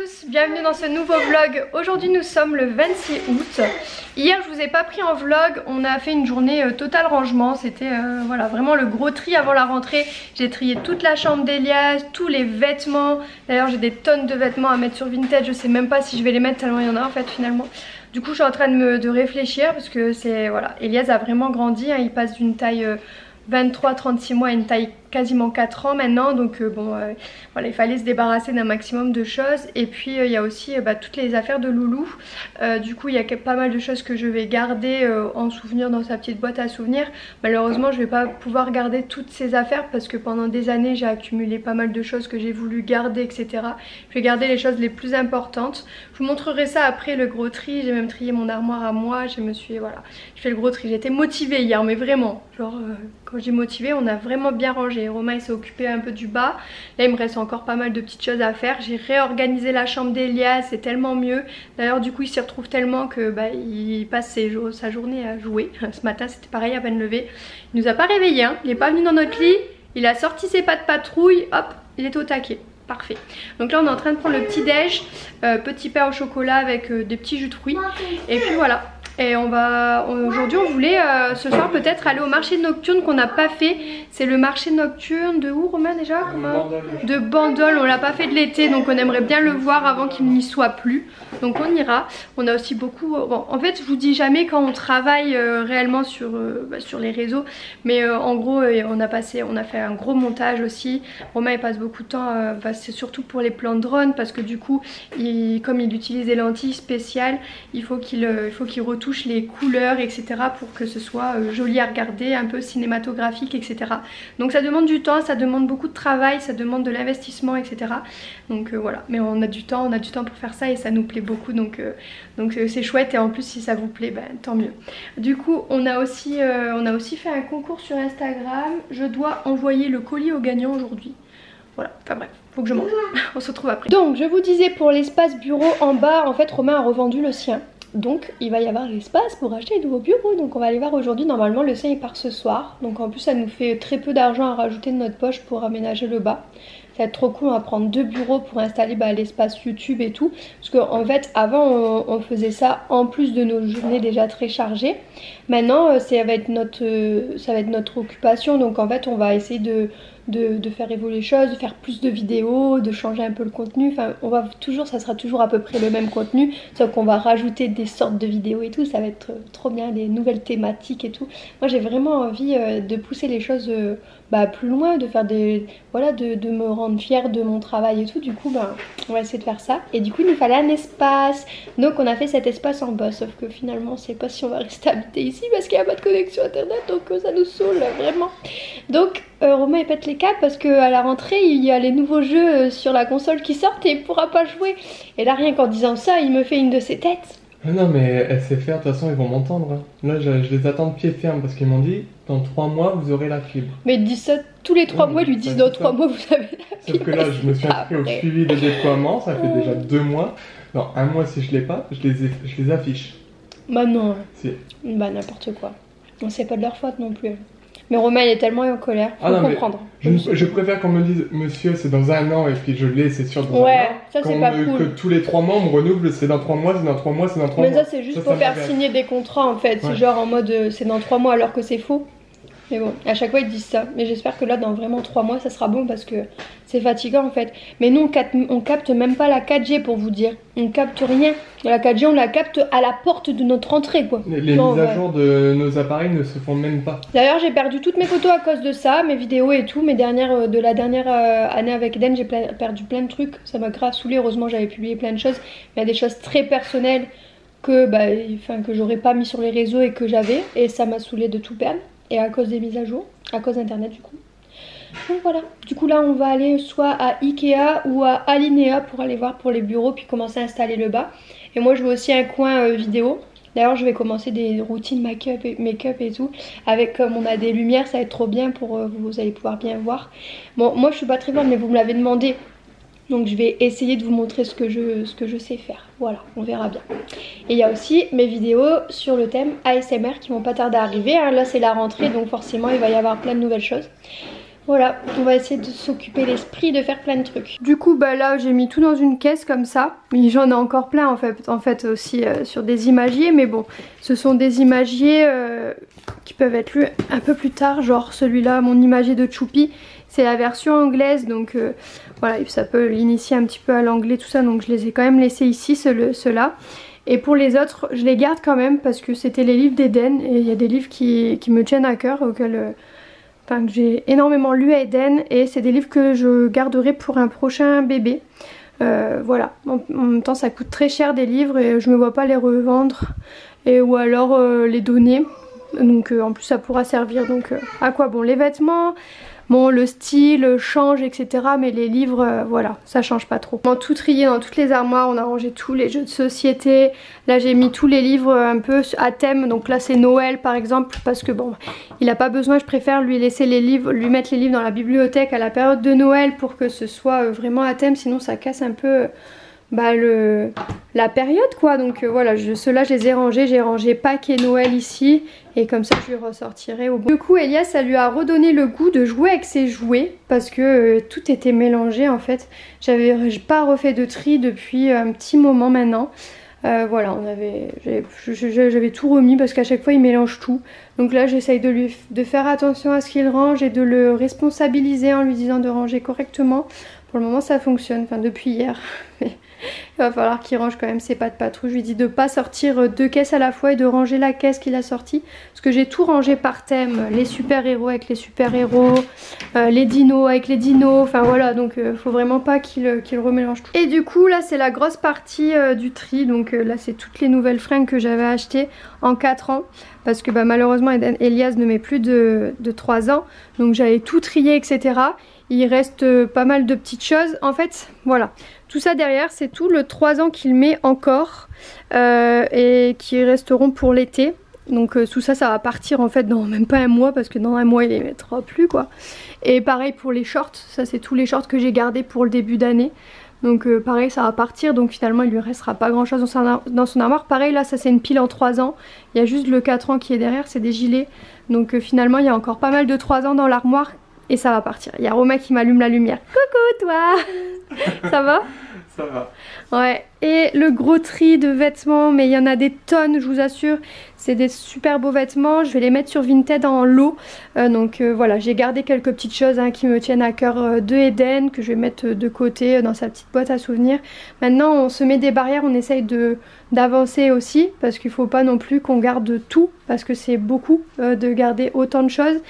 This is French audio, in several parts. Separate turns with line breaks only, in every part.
tous, bienvenue dans ce nouveau vlog. Aujourd'hui nous sommes le 26 août. Hier je vous ai pas pris en vlog, on a fait une journée total rangement. C'était voilà, vraiment le gros tri avant la rentrée. J'ai trié toute la chambre d'Elias, tous les vêtements. D'ailleurs j'ai des tonnes de vêtements à mettre sur Vinted, je sais même pas si je vais les mettre tellement il y en a en fait finalement. Du coup je suis en train de réfléchir parce que c'est voilà, Elias a vraiment grandi, hein, il passe d'une taille 23-36 mois à une taille quasiment 4 ans maintenant, donc voilà, il fallait se débarrasser d'un maximum de choses. Et puis il y a aussi toutes les affaires de Loulou. Du coup il y a pas mal de choses que je vais garder en souvenir dans sa petite boîte à souvenirs. Malheureusement je vais pas pouvoir garder toutes ces affaires parce que pendant des années j'ai accumulé pas mal de choses que j'ai voulu garder, etc. Je vais garder les choses les plus importantes. Je vous montrerai ça après le gros tri. J'ai même trié mon armoire à moi, je fais le gros tri. J'étais motivée hier, mais vraiment genre quand j'ai motivé, on a vraiment bien rangé. Romain il s'est occupé un peu du bas. Là il me reste encore pas mal de petites choses à faire. J'ai réorganisé la chambre d'Elias, c'est tellement mieux. D'ailleurs du coup il s'y retrouve tellement que il passe sa journée à jouer. Ce matin c'était pareil, à peine levé. Il nous a pas réveillé, hein. Il est pas venu dans notre lit. Il a sorti ses pattes patrouille, hop, il est au taquet. Parfait. Donc là on est en train de prendre le petit déj, petit pain au chocolat avec des petits jus de fruits. Et puis voilà. Et aujourd'hui on voulait ce soir peut-être aller au marché nocturne qu'on n'a pas fait. C'est le marché nocturne de où, Romain, déjà? De Bandol. On l'a pas fait de l'été, donc on aimerait bien le voir avant qu'il n'y soit plus. Donc on ira. On a aussi beaucoup, bon en fait je vous dis jamais quand on travaille réellement sur les réseaux. Mais en gros on a fait un gros montage aussi. Romain il passe beaucoup de temps, c'est surtout pour les plans de drone. Parce que du coup comme il utilise des lentilles spéciales, il faut qu'il retouche les couleurs, etc. pour que ce soit joli à regarder, un peu cinématographique, etc. Donc ça demande du temps, ça demande beaucoup de travail, ça demande de l'investissement, etc. Donc voilà, mais on a du temps pour faire ça et ça nous plaît beaucoup, donc c'est chouette. Et en plus si ça vous plaît, tant mieux. Du coup on a aussi fait un concours sur Instagram. Je dois envoyer le colis au gagnant aujourd'hui. Voilà, enfin bref, faut que je mange. On se retrouve après. Donc je vous disais, pour l'espace bureau en bas, en fait Romain a revendu le sien. Donc il va y avoir l'espace pour acheter de nouveaux bureaux. Donc on va aller voir aujourd'hui. Normalement le sien il part ce soir. Donc en plus ça nous fait très peu d'argent à rajouter de notre poche pour aménager le bas. Ça va être trop cool. On va prendre 2 bureaux pour installer l'espace YouTube et tout. Parce qu'en fait avant on faisait ça en plus de nos journées déjà très chargées. Maintenant ça va être notre occupation. Donc en fait on va essayer de faire évoluer les choses, de faire plus de vidéos, de changer un peu le contenu. Enfin ça sera toujours à peu près le même contenu, sauf qu'on va rajouter des sortes de vidéos et tout. Ça va être trop bien, des nouvelles thématiques et tout. Moi j'ai vraiment envie de pousser les choses plus loin, de faire de me rendre fière de mon travail et tout. Du coup on va essayer de faire ça. Et du coup il nous fallait un espace, donc on a fait cet espace en bas, sauf que finalement on sait pas si on va rester habité ici parce qu'il n'y a pas de connexion internet, donc ça nous saoule vraiment. Donc Romain il pète les câbles parce qu'à la rentrée il y a les nouveaux jeux sur la console qui sortent et il pourra pas jouer. Et là rien qu'en disant ça il me fait une de ses têtes.
Non mais elle sait faire, de toute façon ils vont m'entendre, hein. Là je les attends de pied ferme parce qu'ils m'ont dit dans 3 mois vous aurez la fibre.
Mais ils disent ça tous les 3 mois, ils lui disent dans 3 mois vous avez la fibre.
Sauf que là je me suis inscrit au suivi de déploiement, ça fait déjà 2 mois. Dans 1 mois si je l'ai pas, je les affiche.
Bah non.
Si.
N'importe quoi. C'est pas de leur faute non plus. Mais Romain il est tellement en colère, faut comprendre.
Je préfère qu'on me dise monsieur c'est dans 1 an et puis je l'ai c'est sûr dans 1 an.
Ouais, ça c'est pas cool.
Que tous les 3 mois on me renouvelle, c'est dans 3 mois, c'est dans 3 mois, c'est dans 3 mois.
Mais ça c'est juste pour faire signer des contrats en fait. C'est genre en mode c'est dans 3 mois alors que c'est faux. Mais bon, à chaque fois ils disent ça. Mais j'espère que là dans vraiment 3 mois ça sera bon parce que c'est fatigant en fait. Mais nous on capte même pas la 4G pour vous dire. On capte rien. La 4G on la capte à la porte de notre entrée quoi.
Les mises à jour de nos appareils ne se font même pas. D'ailleurs
j'ai perdu toutes mes photos à cause de ça, mes vidéos et tout. De la dernière année avec Eden j'ai perdu plein de trucs. Ça m'a grave saoulé. Heureusement j'avais publié plein de choses. Mais il y a des choses très personnelles que j'aurais pas mis sur les réseaux et que j'avais. Et ça m'a saoulé de tout perdre. Et à cause des mises à jour, à cause d'internet du coup. Donc voilà, du coup là on va aller soit à Ikea ou à Alinea pour aller voir pour les bureaux puis commencer à installer le bas. Et moi je veux aussi un coin vidéo. D'ailleurs je vais commencer des routines make-up et tout. Avec comme on a des lumières ça va être trop bien pour vous allez pouvoir bien voir. Bon moi je suis pas très bonne mais vous me l'avez demandé. Donc je vais essayer de vous montrer ce que je sais faire. Voilà, on verra bien. Et il y a aussi mes vidéos sur le thème ASMR qui vont pas tarder à arriver. Hein. Là c'est la rentrée donc forcément il va y avoir plein de nouvelles choses. Voilà, on va essayer de s'occuper l'esprit, de faire plein de trucs. Du coup bah là j'ai mis tout dans une caisse comme ça. Mais j'en ai encore plein en fait aussi sur des imagiers. Mais bon, ce sont des imagiers qui peuvent être lus un peu plus tard. Genre celui-là, mon imagier de Choupi, c'est la version anglaise. Donc voilà, ça peut l'initier un petit peu à l'anglais tout ça. Donc je les ai quand même laissés ici, ceux-là. Et pour les autres, je les garde quand même parce que c'était les livres d'Eden. Et il y a des livres qui me tiennent à cœur, auxquels... Enfin, que j'ai énormément lu à Eden, et c'est des livres que je garderai pour un prochain bébé. Voilà, en même temps ça coûte très cher des livres et je me vois pas les revendre ou alors les donner. Donc en plus ça pourra servir, donc à quoi bon, les vêtements, bon le style change etc, mais les livres voilà, ça change pas trop. On a tout trié dans toutes les armoires, on a rangé tous les jeux de société. Là j'ai mis tous les livres un peu à thème, donc là c'est Noël par exemple, parce que bon il a pas besoin, je préfère lui laisser les livres, lui mettre les livres dans la bibliothèque à la période de Noël pour que ce soit vraiment à thème, sinon ça casse un peu la période quoi. Donc voilà, ceux-là je les ai rangés, j'ai rangé Pâques et Noël ici, et comme ça je les ressortirai au bon. Du coup Elias, ça lui a redonné le goût de jouer avec ses jouets parce que tout était mélangé en fait. J'avais pas refait de tri depuis un petit moment maintenant. Voilà, j'avais tout remis parce qu'à chaque fois il mélange tout. Donc là j'essaye de faire attention à ce qu'il range et de le responsabiliser en lui disant de ranger correctement. Pour le moment ça fonctionne, enfin depuis hier. Il va falloir qu'il range quand même ses pas de patrouille. Je lui dis de pas sortir 2 caisses à la fois et de ranger la caisse qu'il a sortie. Parce que j'ai tout rangé par thème. Les super-héros avec les super-héros, les dinos avec les dinos. Enfin voilà, donc faut vraiment pas qu'il remélange tout. Et du coup là c'est la grosse partie du tri. Donc là c'est toutes les nouvelles fringues que j'avais achetées en 4 ans. Parce que malheureusement Elias ne met plus de 3 ans. Donc j'avais tout trié etc. Il reste pas mal de petites choses. En fait voilà, tout ça derrière c'est tout le 3 ans qu'il met encore et qui resteront pour l'été. Donc tout ça ça va partir en fait dans même pas un mois, parce que dans un mois il les mettra plus quoi. Et pareil pour les shorts, ça c'est tous les shorts que j'ai gardés pour le début d'année. Donc pareil ça va partir, donc finalement il lui restera pas grand chose dans son armoire. Pareil là ça c'est une pile en 3 ans, il y a juste le 4 ans qui est derrière, c'est des gilets. Donc finalement il y a encore pas mal de 3 ans dans l'armoire et ça va partir. Il y a Romain qui m'allume la lumière. Coucou toi. Ça va?
Ça va.
Ouais, et le gros tri de vêtements, mais il y en a des tonnes je vous assure. C'est des super beaux vêtements, je vais les mettre sur Vinted en lot. Donc voilà, j'ai gardé quelques petites choses qui me tiennent à cœur de Eden, que je vais mettre de côté dans sa petite boîte à souvenirs. Maintenant on se met des barrières, on essaye d'avancer aussi, parce qu'il ne faut pas non plus qu'on garde tout, parce que c'est beaucoup de garder autant de choses.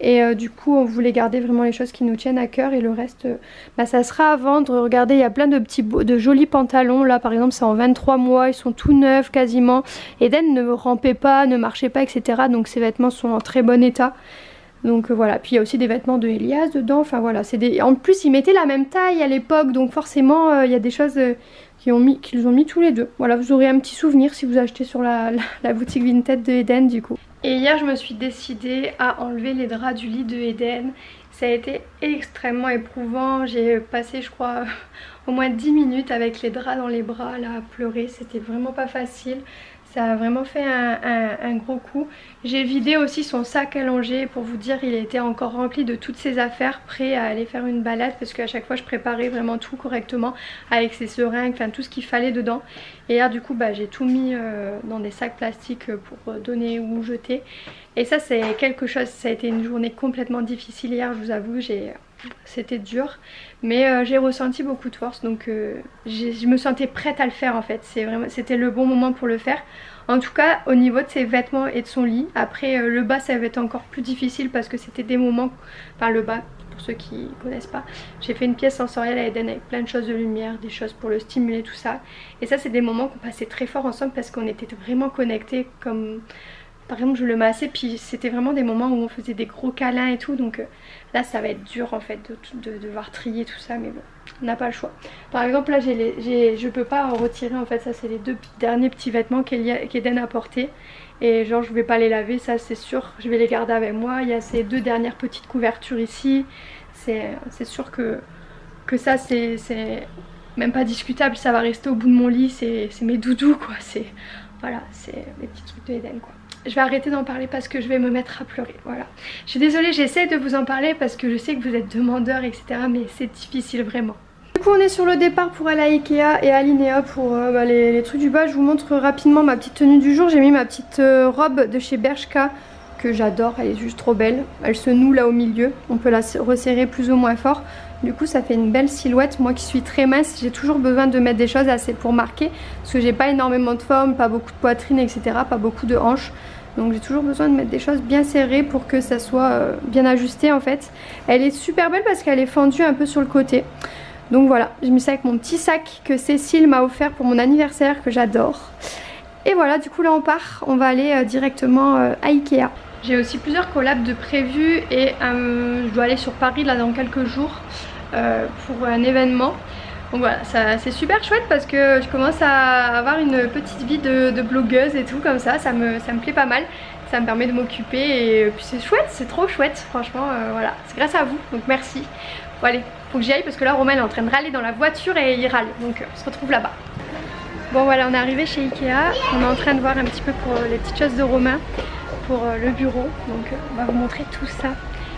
Et du coup on voulait garder vraiment les choses qui nous tiennent à cœur, et le reste ça sera à vendre. Regardez, il y a plein de jolis pantalons. Là par exemple c'est en 23 mois, ils sont tout neufs quasiment. Eden ne rampait pas, ne marchait pas etc. Donc ces vêtements sont en très bon état. Donc voilà, puis il y a aussi des vêtements de Elias dedans. Enfin voilà, en plus ils mettaient la même taille à l'époque, donc forcément il y a des choses qu'ils ont mis tous les deux. Voilà, vous aurez un petit souvenir si vous achetez sur la boutique Vinted de Eden du coup. Et hier je me suis décidée à enlever les draps du lit de Eden. Ça a été extrêmement éprouvant, j'ai passé je crois au moins 10 minutes avec les draps dans les bras là à pleurer, c'était vraiment pas facile. Ça a vraiment fait un gros coup. J'ai vidé aussi son sac allongé, pour vous dire il était encore rempli de toutes ses affaires, prêt à aller faire une balade, parce qu'à chaque fois je préparais vraiment tout correctement avec ses seringues, enfin tout ce qu'il fallait dedans. Et hier du coup j'ai tout mis dans des sacs plastiques pour donner ou jeter. Et ça c'est quelque chose, ça a été une journée complètement difficile hier, je vous avoue, c'était dur, mais j'ai ressenti beaucoup de force, donc je me sentais prête à le faire en fait. C'était le bon moment pour le faire. En tout cas au niveau de ses vêtements et de son lit. Après le bas ça va être encore plus difficile, parce que c'était des moments, enfin le bas pour ceux qui connaissent pas, j'ai fait une pièce sensorielle à Eden avec plein de choses de lumière, des choses pour le stimuler tout ça. Et ça c'est des moments qu'on passait très fort ensemble, parce qu'on était vraiment connectés. Comme par exemple je le massais, puis c'était vraiment des moments où on faisait des gros câlins et tout. Donc là ça va être dur en fait de devoir trier tout ça, mais bon on n'a pas le choix. Par exemple là je peux pas en retirer en fait, ça c'est les 2 derniers petits vêtements qu'Eden a portés. Et genre je vais pas les laver, ça c'est sûr, je vais les garder avec moi. Il y a ces 2 dernières petites couvertures ici, c'est sûr que ça c'est même pas discutable, ça va rester au bout de mon lit. C'est mes doudous quoi, voilà, c'est les petits trucs de Eden quoi. je vais arrêter d'en parler parce que je vais me mettre à pleurer, voilà. Je suis désolée, j'essaie de vous en parler parce que je sais que vous êtes demandeurs, etc. Mais c'est difficile vraiment. Du coup on est sur le départ pour aller à Ikea et à Linea pour les trucs du bas. Je vous montre rapidement ma petite tenue du jour. J'ai mis ma petite robe de chez Bershka que j'adore, elle est juste trop belle. Elle se noue là au milieu, on peut la resserrer plus ou moins fort. Du coup ça fait une belle silhouette. Moi qui suis très mince, j'ai toujours besoin de mettre des choses assez pour marquer parce que j'ai pas énormément de forme, pas beaucoup de poitrine, etc. Pas beaucoup de hanches. Donc j'ai toujours besoin de mettre des choses bien serrées pour que ça soit bien ajusté en fait. Elle est super belle parce qu'elle est fendue un peu sur le côté. Donc voilà, j'ai mis ça avec mon petit sac que Cécile m'a offert pour mon anniversaire que j'adore. Et voilà, du coup là on part, on va aller directement à Ikea. J'ai aussi plusieurs collabs de prévus et je dois aller sur Paris là dans quelques jours pour un événement. Donc voilà, c'est super chouette parce que je commence à avoir une petite vie de blogueuse et tout comme ça me plaît pas mal. Ça me permet de m'occuper et puis c'est chouette, c'est trop chouette franchement, voilà. C'est grâce à vous, donc merci. Bon allez, faut que j'y aille parce que là Romain est en train de râler dans la voiture et il râle, donc on se retrouve là-bas. Bon voilà, on est arrivé chez Ikea, on est en train de voir un petit peu pour les petites choses de Romain pour le bureau, donc on va vous montrer tout ça.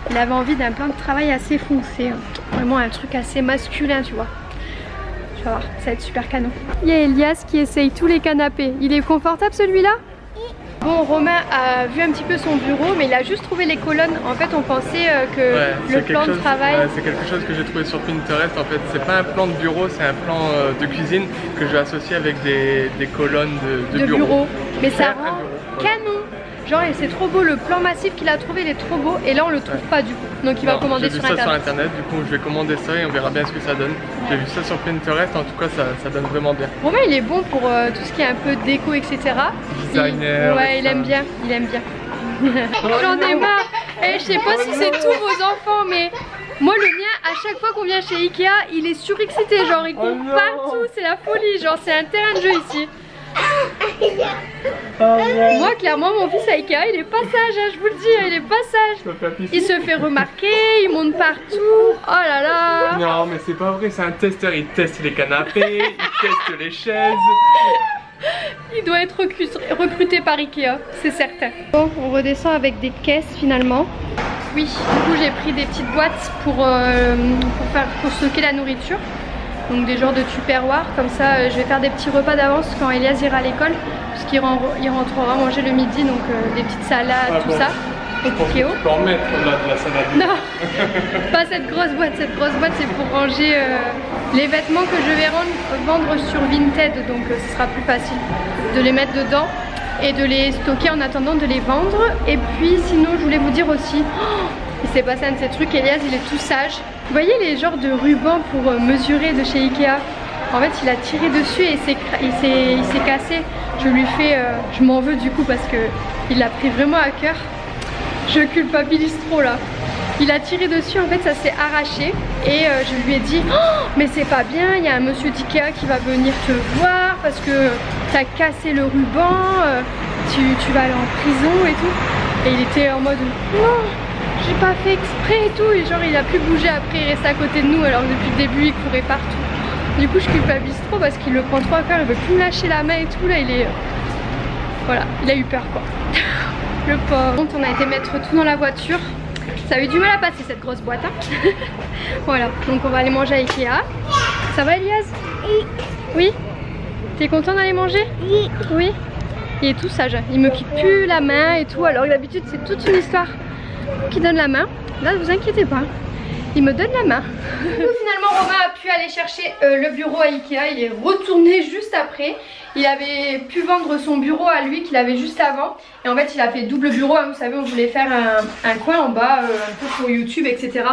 Il avait envie d'un plan de travail assez foncé, vraiment un truc assez masculin tu vois. Tu vas voir, ça va être super canon. Il y a Elias qui essaye tous les canapés, il est confortable celui-là? Bon, Romain a vu un petit peu son bureau, mais il a juste trouvé les colonnes. En fait, on pensait que le plan de travail...
Ouais, c'est quelque chose que j'ai trouvé sur Pinterest. En fait, c'est pas un plan de bureau, c'est un plan de cuisine que je vais associer avec des colonnes de bureau.
Mais ça rend canon. Genre, c'est trop beau, le plan massif qu'il a trouvé, il est trop beau. Et là, on le trouve pas du coup. Donc, il va commander sur internet.
J'ai vu ça sur internet, du coup, je vais commander ça et on verra bien ce que ça donne. J'ai vu ça sur Pinterest, en tout cas, ça donne vraiment bien.
Romain, il est bon pour tout ce qui est un peu déco, etc.
Designer.
Ouais, il aime bien, il aime bien. J'en ai marre. Et je sais pas si c'est tous vos enfants, mais moi, le mien, à chaque fois qu'on vient chez Ikea, il est surexcité. Genre, il court partout, c'est la folie. Genre, c'est un terrain de jeu ici. Moi clairement mon fils à Ikea il est pas sage hein, je vous le dis, il est pas sage. Il se fait remarquer, il monte partout. Oh là là.
Non mais c'est pas vrai, c'est un testeur, il teste les canapés, il teste les chaises.
Il doit être recruté par Ikea, c'est certain. Bon, on redescend avec des caisses finalement. Oui, du coup j'ai pris des petites boîtes pour stocker la nourriture. Donc des genres de tupperware, comme ça je vais faire des petits repas d'avance quand Elias ira à l'école. Puisqu'il rentrera manger le midi, donc des petites salades, tout ça. Et Kikeo.
Tu peux en mettre là de la salade.
Non, pas cette grosse boîte. Cette grosse boîte c'est pour ranger les vêtements que je vais vendre sur Vinted. Donc ce sera plus facile de les mettre dedans et de les stocker en attendant de les vendre. Et puis sinon je voulais vous dire aussi... il s'est passé un de ces trucs, Elias il est tout sage. Vous voyez les genres de rubans pour mesurer de chez Ikea? En fait il a tiré dessus et il s'est cassé. Je lui fais, je m'en veux du coup parce que il l'a pris vraiment à cœur. Je culpabilise trop là. Il a tiré dessus, en fait ça s'est arraché. Et je lui ai dit, oh, mais c'est pas bien, il y a un monsieur d'Ikea qui va venir te voir parce que t'as cassé le ruban, tu vas aller en prison et tout. Et il était en mode, non, j'ai pas fait exprès et tout. Et genre il a plus bougé après, il restait à côté de nous alors que depuis le début il courait partout. Du coup je culpabilise trop parce qu'il le prend trop à cœur, il veut plus me lâcher la main et tout. Là il est... voilà, il a eu peur quoi. Le pauvre. On a été mettre tout dans la voiture. Ça a eu du mal à passer cette grosse boîte hein. Voilà, donc on va aller manger à Ikea. Ça va Elias? Oui. T'es content d'aller manger? Oui. Il est tout sage, il me quitte plus la main et tout. Alors d'habitude c'est toute une histoire qui donne la main. Là vous inquiétez pas, il me donne la main. Du coup finalement Romain a pu aller chercher le bureau à Ikea. Il est retourné juste après. Il avait pu vendre son bureau à lui qu'il avait juste avant. Et en fait il a fait double bureau hein. Vous savez on voulait faire un coin en bas un peu pour YouTube etc.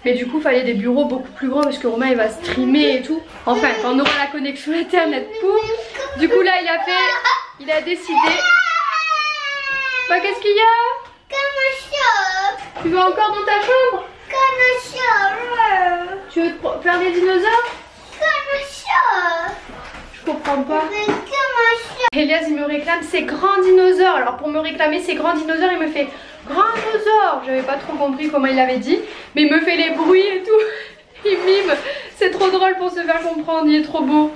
Mais du coup il fallait des bureaux beaucoup plus grands parce que Romain il va streamer et tout. Enfin quand on aura la connexion internet pour. Du coup là il a décidé. Bah qu'est-ce qu'il y a? Tu vas encore dans ta chambre? Tu veux faire des dinosaures? Je comprends pas. Elias il me réclame ses grands dinosaures. Alors pour me réclamer ses grands dinosaures il me fait grand dinosaure. J'avais pas trop compris comment il avait dit. Mais il me fait les bruits et tout. Il mime, c'est trop drôle pour se faire comprendre, il est trop beau.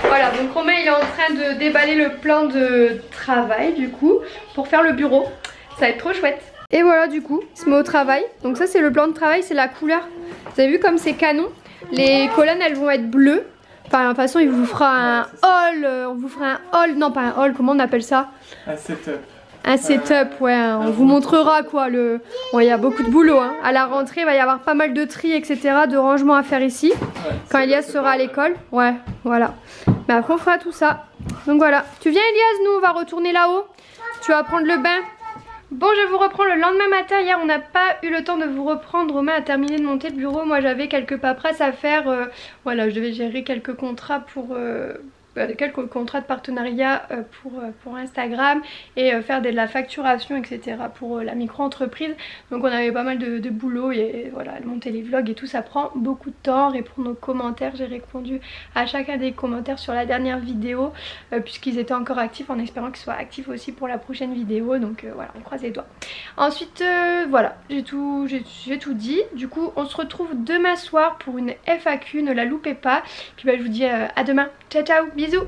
Voilà, donc Romain il est en train de déballer le plan de travail du coup pour faire le bureau. Ça va être trop chouette. Et voilà du coup, il se met au travail. Donc ça c'est le plan de travail, c'est la couleur. Vous avez vu comme c'est canon. Les colonnes elles vont être bleues. Enfin de toute façon il vous fera un hall, on vous fera un hall, non pas un hall, comment on appelle ça?
Un setup.
Un setup, ouais, on vous montrera quoi. Bon, il y a beaucoup de boulot, hein. À la rentrée, il va y avoir pas mal de tri, etc., de rangement à faire ici. Ouais, quand Elias sera à l'école. Ouais, voilà. Mais après, on fera tout ça. Donc voilà. Tu viens, Elias, nous, on va retourner là-haut. Tu vas prendre le bain. Bon, je vous reprends le lendemain matin. Hier, on n'a pas eu le temps de vous reprendre. Romain a terminé de monter le bureau. Moi, j'avais quelques paperasses à faire. Voilà, je devais gérer quelques contrats pour... quelques contrats de partenariat pour Instagram et faire de la facturation, etc. pour la micro-entreprise. Donc on avait pas mal de boulot et voilà, monter les vlogs et tout, ça prend beaucoup de temps. Répondre aux commentaires, j'ai répondu à chacun des commentaires sur la dernière vidéo puisqu'ils étaient encore actifs, en espérant qu'ils soient actifs aussi pour la prochaine vidéo. Donc voilà, on croise les doigts. Ensuite voilà, j'ai tout dit. Du coup on se retrouve demain soir pour une FAQ, ne la loupez pas. Puis bah, je vous dis à demain. Ciao ciao, bisous.